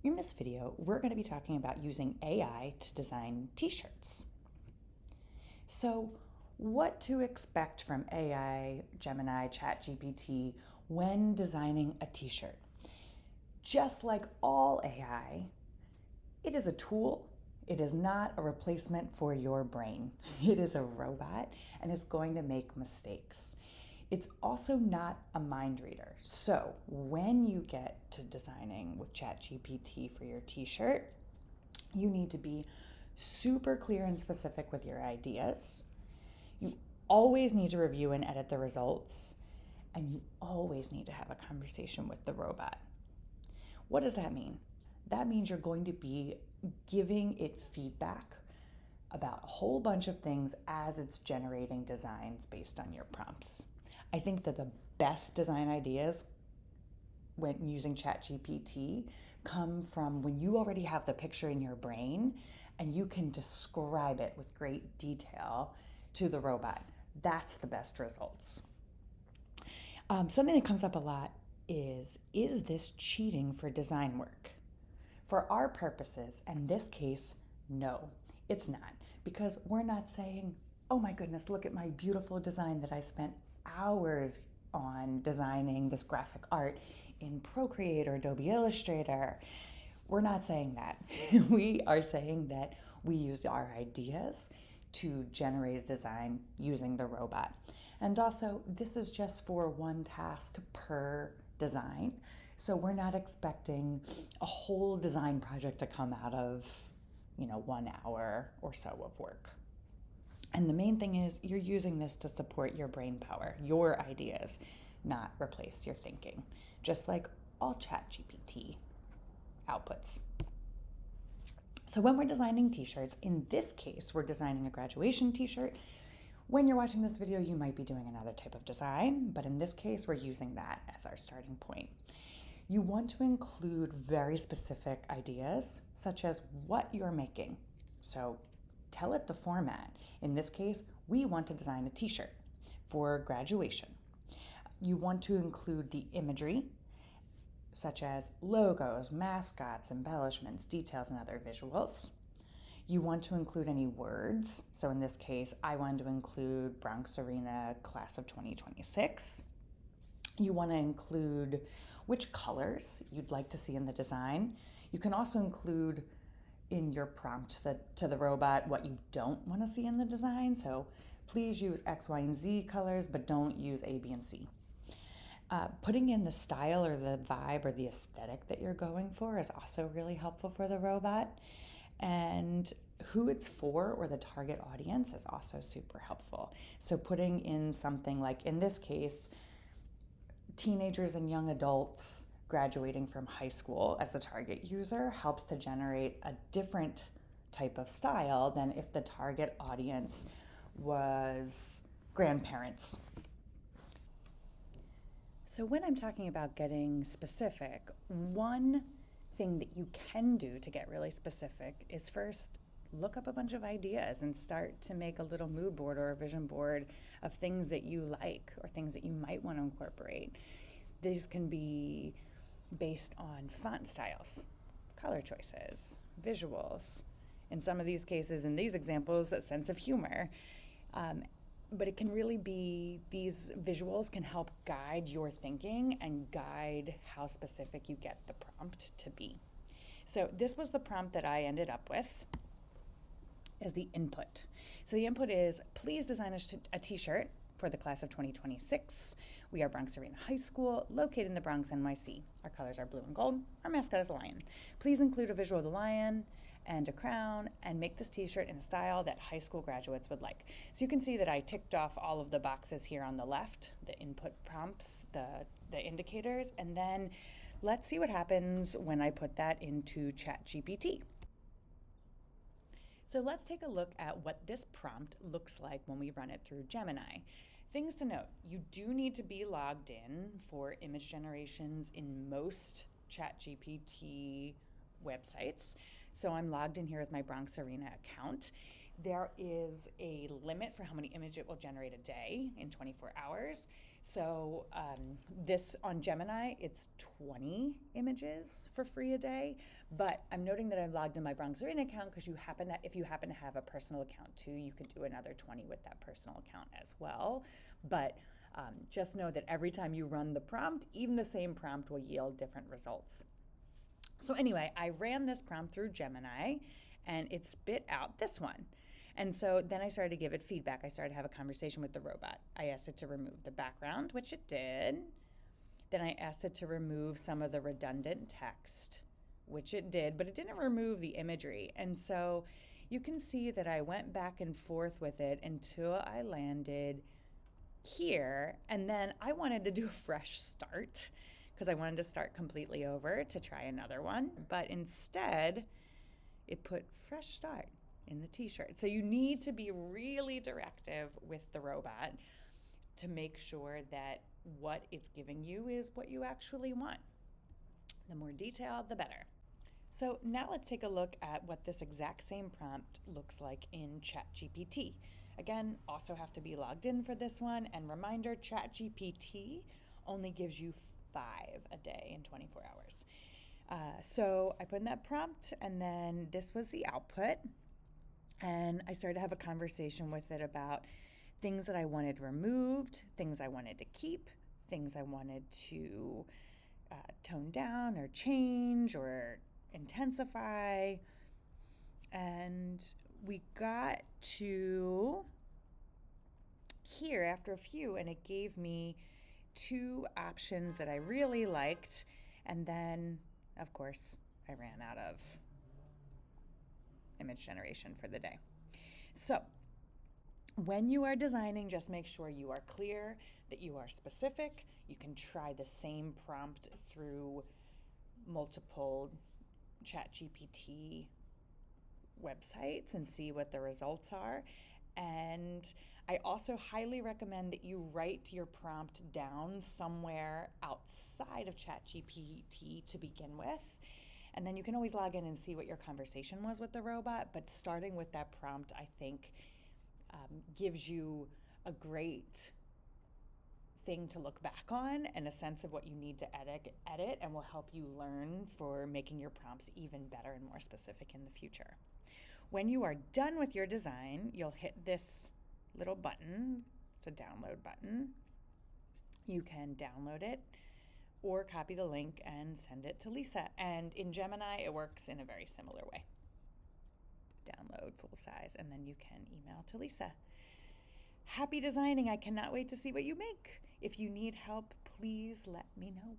In this video, we're going to be talking about using AI to design t-shirts. So, what to expect from AI, Gemini, ChatGPT when designing a t-shirt? Just like all AI, it is a tool. It is not a replacement for your brain. It is a robot and it's going to make mistakes. It's also not a mind reader. So when you get to designing with ChatGPT for your t-shirt, you need to be super clear and specific with your ideas. You always need to review and edit the results, and you always need to have a conversation with the robot. What does that mean? That means you're going to be giving it feedback about a whole bunch of things as it's generating designs based on your prompts. I think that the best design ideas when using ChatGPT come from when you already have the picture in your brain and you can describe it with great detail to the robot. That's the best results. Something that comes up a lot is this cheating for design work? For our purposes, and this case, no, it's not. Because we're not saying, oh my goodness, look at my beautiful design that I spent hours on designing this graphic art in Procreate or Adobe Illustrator. We're not saying that. We are saying that we used our ideas to generate a design using the robot. And also, this is just for one task per design. So we're not expecting a whole design project to come out of, 1 hour or so of work. And the main thing is you're using this to support your brain power, your ideas, not replace your thinking, just like all ChatGPT outputs. So when we're designing t-shirts, in this case, we're designing a graduation t-shirt. When you're watching this video, you might be doing another type of design, but in this case, we're using that as our starting point. You want to include very specific ideas, such as what you're making. So tell it the format. In this case, we want to design a t-shirt for graduation. You want to include the imagery, such as logos, mascots, embellishments, details, and other visuals. You want to include any words. So in this case, I wanted to include Bronx Arena class of 2026. You want to include which colors you'd like to see in the design. You can also include in your prompt to the robot what you don't want to see in the design. So please use X, Y, and Z colors, but don't use A, B, and C. Putting in the style or the vibe or the aesthetic that you're going for is also really helpful for the robot. And who it's for or the target audience is also super helpful. So putting in something like, in this case, teenagers and young adults graduating from high school as the target user helps to generate a different type of style than if the target audience was grandparents. So when I'm talking about getting specific, one thing that you can do to get really specific is first look up a bunch of ideas and start to make a little mood board or a vision board of things that you like or things that you might want to incorporate. These can be based on font styles, color choices, visuals. In some of these cases, in these examples, a sense of humor. But it can really be, these visuals can help guide your thinking and guide how specific you get the prompt to be. So this was the prompt that I ended up with as the input. So the input is, please design a t-shirt for the class of 2026. We are Bronx Arena High School, located in the Bronx, NYC. Our colors are blue and gold. Our mascot is a lion. Please include a visual of the lion and a crown, and make this t-shirt in a style that high school graduates would like. So you can see that I ticked off all of the boxes here on the left, the input prompts, the indicators, and then let's see what happens when I put that into ChatGPT. So let's take a look at what this prompt looks like when we run it through Gemini. Things to note, you do need to be logged in for image generations in most ChatGPT websites. So I'm logged in here with my Bronx Arena account. There is a limit for how many images it will generate a day in 24 hours. So this on Gemini, it's 20 images for free a day. But I'm noting that I've logged in my Barnshaw-Sijan account because if you happen to have a personal account too, you could do another 20 with that personal account as well. But just know that every time you run the prompt, even the same prompt will yield different results. So anyway, I ran this prompt through Gemini and it spit out this one. And so then I started to give it feedback. I started to have a conversation with the robot. I asked it to remove the background, which it did. Then I asked it to remove some of the redundant text, which it did, but it didn't remove the imagery. And so you can see that I went back and forth with it until I landed here. And then I wanted to do a fresh start because I wanted to start completely over to try another one. But instead, it put fresh start in the t-shirt. So you need to be really directive with the robot to make sure that what it's giving you is what you actually want. The more detailed, the better. So now let's take a look at what this exact same prompt looks like in ChatGPT. Again, also have to be logged in for this one. And reminder, ChatGPT only gives you 5 a day in 24 hours. So I put in that prompt, and then this was the output. And I started to have a conversation with it about things that I wanted removed, things I wanted to keep, things I wanted to tone down or change or intensify. And we got to here after a few, and it gave me 2 options that I really liked. And then, of course, I ran out of image generation for the day. So when you are designing, just make sure you are clear, that you are specific. You can try the same prompt through multiple ChatGPT websites and see what the results are. And I also highly recommend that you write your prompt down somewhere outside of ChatGPT to begin with. And then you can always log in and see what your conversation was with the robot. But starting with that prompt, I think, gives you a great thing to look back on and a sense of what you need to edit and will help you learn for making your prompts even better and more specific in the future. When you are done with your design, you'll hit this little button. It's a download button. You can download it or copy the link and send it to Lisa. And in Gemini, it works in a very similar way. Download full size, and then you can email to Lisa. Happy designing. I cannot wait to see what you make. If you need help, please let me know.